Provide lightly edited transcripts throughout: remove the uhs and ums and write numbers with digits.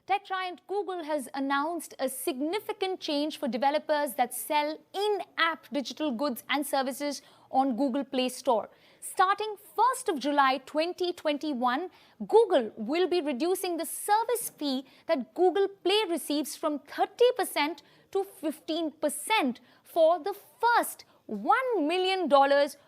Tech giant Google has announced a significant change for developers that sell in-app digital goods and services on Google Play Store. Starting 1st of July 2021, Google will be reducing the service fee that Google Play receives from 30% to 15% for the first $1 million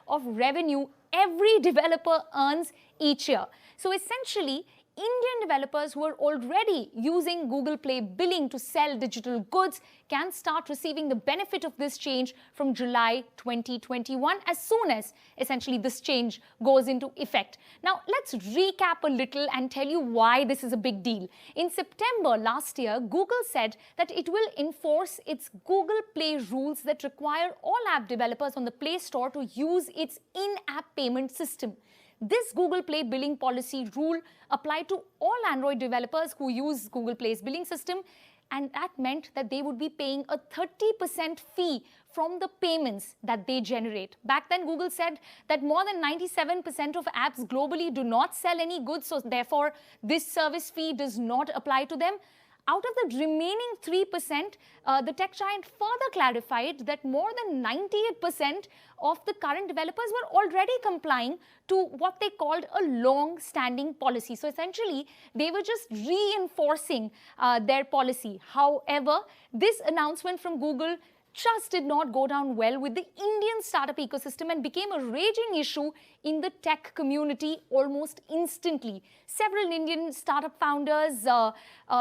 of revenue every developer earns each year. So essentially, Indian developers who are already using Google Play billing to sell digital goods can start receiving the benefit of this change from July 2021 as soon as essentially this change goes into effect. Now, let's recap a little and tell you why this is a big deal. In September last year, Google said that it will enforce its Google Play rules that require all app developers on the Play Store to use its in-app payment system. This Google Play billing policy rule applied to all Android developers who use Google Play's billing system, and that meant that they would be paying a 30% fee from the payments that they generate. Back then, Google said that more than 97% of apps globally do not sell any goods, so therefore this service fee does not apply to them. Out of the remaining 3%, the tech giant further clarified that more than 98% of the current developers were already complying to what they called a long-standing policy. So essentially, they were just reinforcing their policy. However, this announcement from Google just did not go down well with the Indian startup ecosystem and became a raging issue in the tech community almost instantly. Several Indian startup founders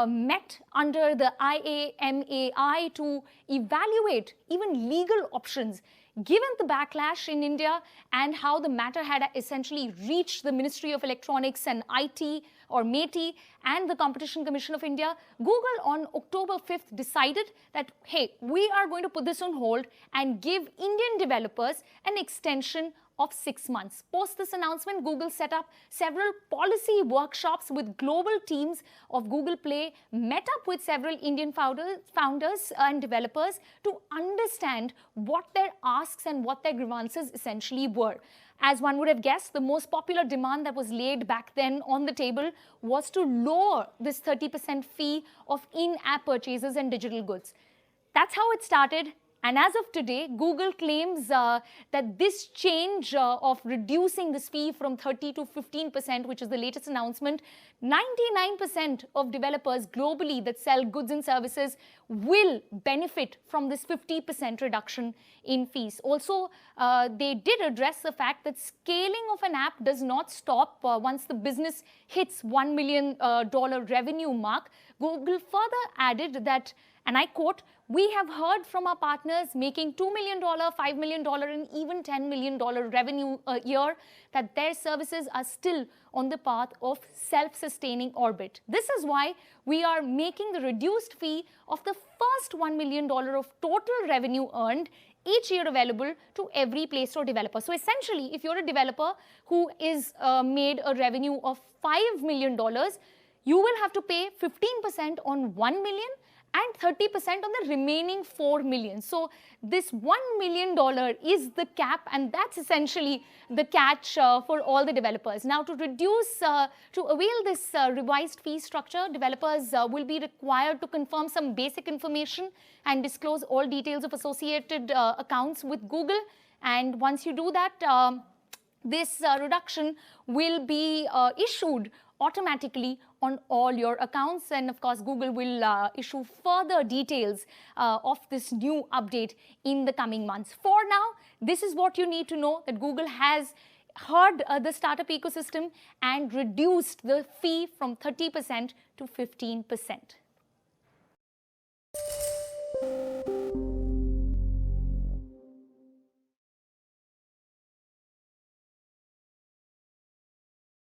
met under the IAMAI to evaluate even legal options. Given the backlash in India and how the matter had essentially reached the Ministry of Electronics and IT, or METI, and the Competition Commission of India, Google on October 5th decided that, hey, we are going to put this on hold and give Indian developers an extension of 6 months. Post this announcement, Google set up several policy workshops with global teams of Google Play, met up with several Indian founders and developers to understand what their asks and what their grievances essentially were. As one would have guessed, the most popular demand that was laid back then on the table was to lower this 30% fee of in-app purchases and digital goods. That's how it started. And as of today, Google claims that this change of reducing this fee from 30 to 15%, which is the latest announcement, 99% of developers globally that sell goods and services will benefit from this 50% reduction in fees. Also, they did address the fact that scaling of an app does not stop once the business hits $1 million revenue mark. Google further added that, and I quote, "We have heard from our partners making $2 million, $5 million, and even $10 million revenue a year that their services are still on the path of self-sustaining orbit. This is why we are making the reduced fee of the first $1 million of total revenue earned each year available to every Play Store developer." So essentially, if you're a developer who is made a revenue of $5 million, you will have to pay 15% on $1 million and 30% on the remaining $4 million. So this $1 million is the cap, and that's essentially the catch for all the developers. Now, to avail this revised fee structure, developers will be required to confirm some basic information and disclose all details of associated accounts with Google. And once you do that, this reduction will be issued automatically on all your accounts, and of course Google will issue further details of this new update in the coming months. For now, this is what you need to know, that Google has heard the startup ecosystem and reduced the fee from 30% to 15%.